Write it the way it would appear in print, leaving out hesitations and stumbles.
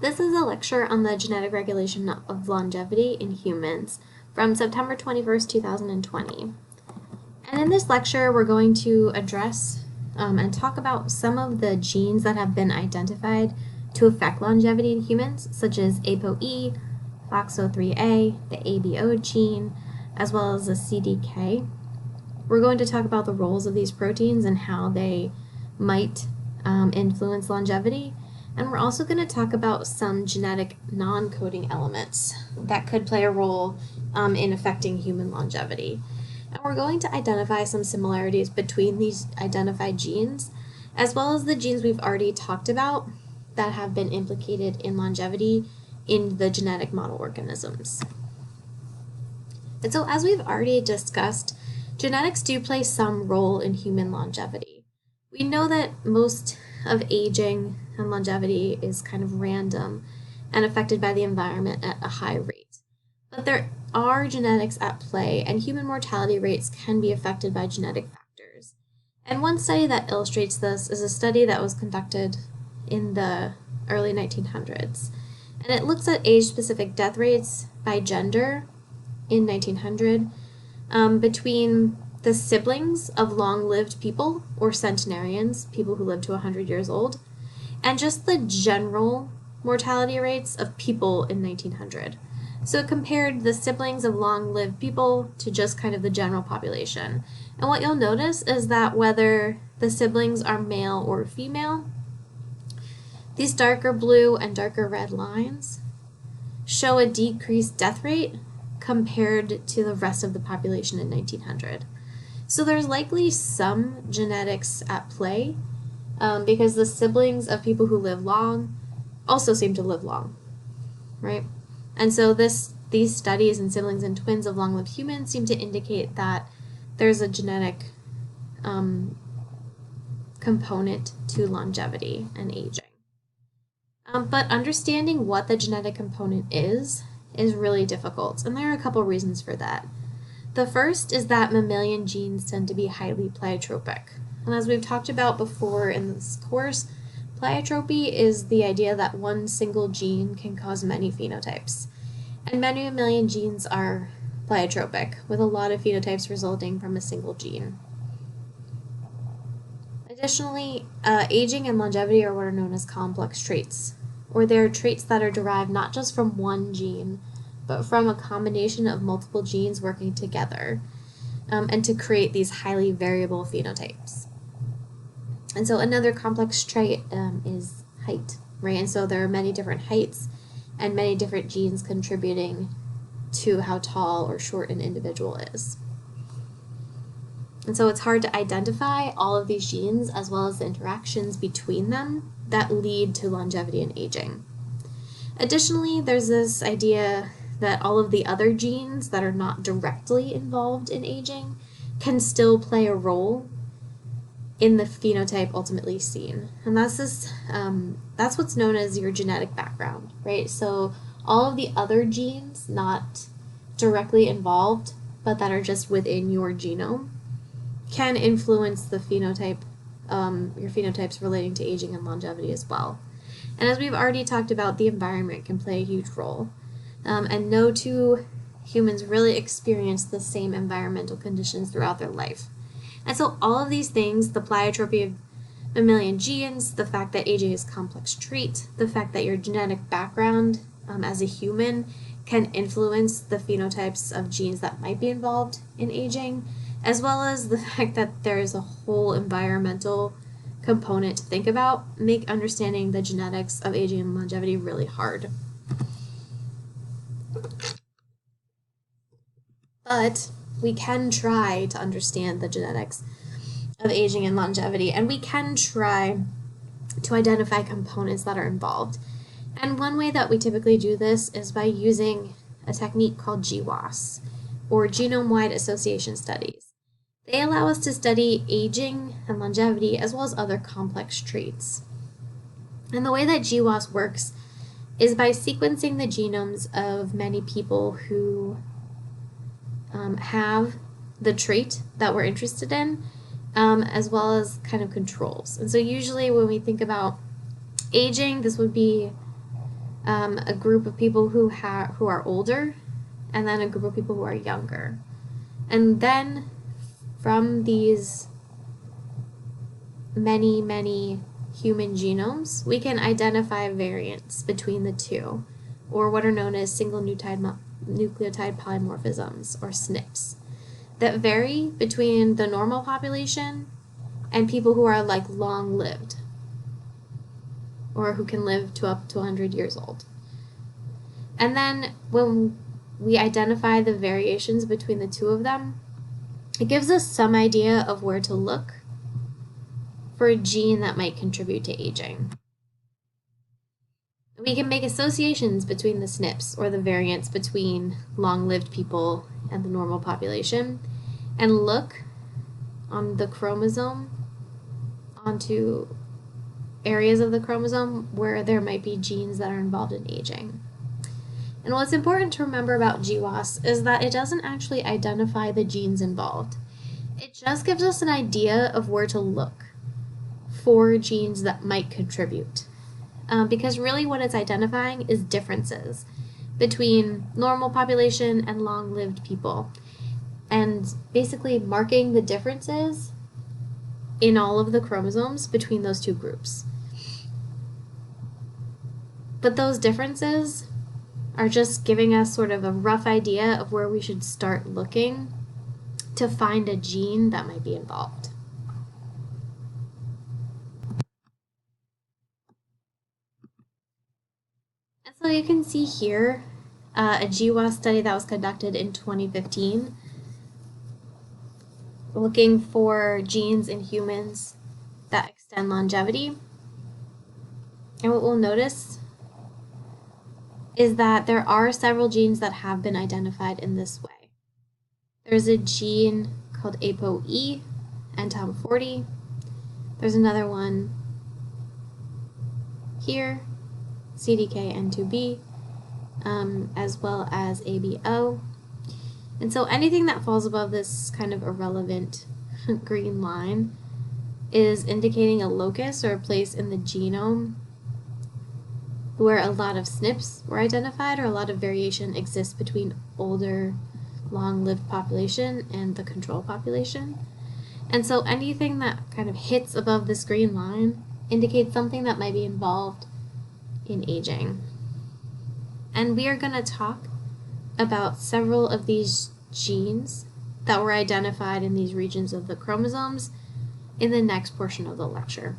This is a lecture on the genetic regulation of longevity in humans from September 21st, 2020. And in this lecture, we're going to address and talk about some of the genes that have been identified to affect longevity in humans, such as ApoE, FOXO3A, the ABO gene, as well as the CDK. We're going to talk about the roles of these proteins and how they might influence longevity. And we're also going to talk about some genetic non-coding elements that could play a role in affecting human longevity. And we're going to identify some similarities between these identified genes, as well as the genes we've already talked about that have been implicated in longevity in the genetic model organisms. And so, as we've already discussed, genetics do play some role in human longevity. We know that most of aging and longevity is kind of random and affected by the environment at a high rate. But there are genetics at play, and human mortality rates can be affected by genetic factors. And one study that illustrates this is a study that was conducted in the early 1900s. And it looks at age-specific death rates by gender in 1900 between the siblings of long-lived people, or centenarians, people who lived to 100 years old, and just the general mortality rates of people in 1900. So it compared the siblings of long-lived people to just kind of the general population. And what you'll notice is that whether the siblings are male or female, these darker blue and darker red lines show a decreased death rate compared to the rest of the population in 1900. So there's likely some genetics at play because the siblings of people who live long also seem to live long, right? And so these studies in siblings and twins of long-lived humans seem to indicate that there's a genetic component to longevity and aging. But understanding what the genetic component is really difficult, and there are a couple reasons for that. The first is that mammalian genes tend to be highly pleiotropic. And as we've talked about before in this course, pleiotropy is the idea that one single gene can cause many phenotypes. And many mammalian genes are pleiotropic, with a lot of phenotypes resulting from a single gene. Additionally, aging and longevity are what are known as complex traits, or they're traits that are derived not just from one gene, but from a combination of multiple genes working together and to create these highly variable phenotypes. And so another complex trait is height, right? And so there are many different heights and many different genes contributing to how tall or short an individual is. And so it's hard to identify all of these genes as well as the interactions between them that lead to longevity and aging. Additionally, there's this idea that all of the other genes that are not directly involved in aging can still play a role in the phenotype ultimately seen. And that's what's known as your genetic background, right? So all of the other genes not directly involved, but that are just within your genome, can influence the phenotype, your phenotypes relating to aging and longevity as well. And as we've already talked about, the environment can play a huge role. And no two humans really experience the same environmental conditions throughout their life. And so all of these things, the pleiotropy of mammalian genes, the fact that aging is a complex trait, the fact that your genetic background as a human can influence the phenotypes of genes that might be involved in aging, as well as the fact that there is a whole environmental component to think about, make understanding the genetics of aging and longevity really hard. But we can try to understand the genetics of aging and longevity, and we can try to identify components that are involved. And one way that we typically do this is by using a technique called GWAS, or Genome-Wide Association Studies. They allow us to study aging and longevity as well as other complex traits. And the way that GWAS works is by sequencing the genomes of many people who have the trait that we're interested in, as well as kind of controls. And so usually when we think about aging, this would be a group of people who are older, and then a group of people who are younger. And then from these many, many human genomes, we can identify variants between the two, or what are known as single nucleotide polymorphisms, or SNPs, that vary between the normal population and people who are like long-lived, or who can live to up to 100 years old. And then when we identify the variations between the two of them, it gives us some idea of where to look for a gene that might contribute to aging. We can make associations between the SNPs, or the variants between long-lived people and the normal population, and look on the chromosome onto areas of the chromosome where there might be genes that are involved in aging. And what's important to remember about GWAS is that it doesn't actually identify the genes involved. It just gives us an idea of where to look for genes that might contribute. Because really what it's identifying is differences between normal population and long-lived people, and basically marking the differences in all of the chromosomes between those two groups. But those differences are just giving us sort of a rough idea of where we should start looking to find a gene that might be involved. And so you can see here a GWAS study that was conducted in 2015, looking for genes in humans that extend longevity. And what we'll notice is that there are several genes that have been identified in this way. There's a gene called ApoE and TOM40. There's another one here, CDKN2B, as well as ABO. And so anything that falls above this kind of irrelevant green line is indicating a locus or a place in the genome where a lot of SNPs were identified, or a lot of variation exists between older, long-lived population and the control population. And so anything that kind of hits above this green line indicates something that might be involved in aging. And we are going to talk about several of these genes that were identified in these regions of the chromosomes in the next portion of the lecture.